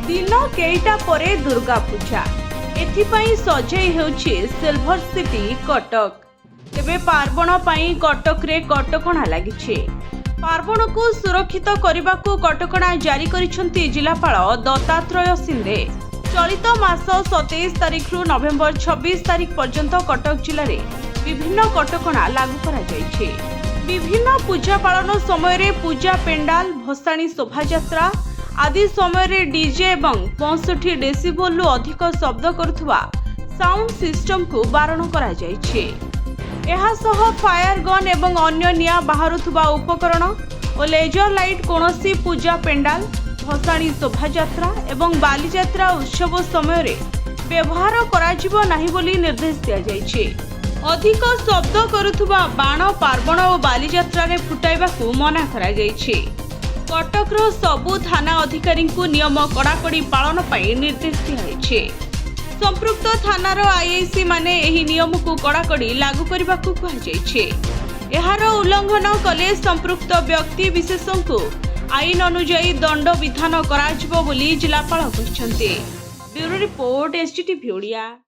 दिन केईटा परे दुर्गा पूजा एथिपाई सजई हेउछि सिल्वर सिटी कटक। तेबे पार्वण पाई कटक रे कटकणा लागिछि। पार्वण को सुरक्षित करने को कटकणा जारी करिसेंति जिलापाल दत्तात्रेय सिंधे। चलित मास 27 तारिख रु नवेम्बर 26 तारिख पर्यंत कटक जिले में विभिन्न कटकणा लागू करा जायछि। विभिन्न पूजा पालन समय रे पूजा पेंडाल भसाणी शोभायात्रा आदि समय रे डीजे एवं 65 डेसिबल रु अधिक शब्द करुवा साउंड सिस्टम को बारण करा जायछि। एहा सह फायर गन एवं अन्य निया बाहरुथुवा उपकरण और लेजर लाइट कोनोसी पूजा पेंडाल भसाणी शोभायात्रा एवं बालीयात्रा उत्सव समय रे व्यवहार कराजिबो नाही बोली निर्देश दिया जायछि। अधिक शब्द करुथुवा बाण पार्वण और बालीयात्रा रे फुटाइबाकू मना करा जायछि। कटकर सबु थाना अधिकारी को नियम कड़ाकड़ी पालन पर निर्देश दिया। संपृक्त थानार आईआईसी माने एही नियम को कड़ाकड़ी लागू करने को कहुଯାଇଛି। एहार उल्लंघन कले संपृक्त व्यक्ति विशेषों को आईन अनुजाई दंड विधान कराजिबो बोली जिलापाल कहिसेंति। Bureau report STTV Odia.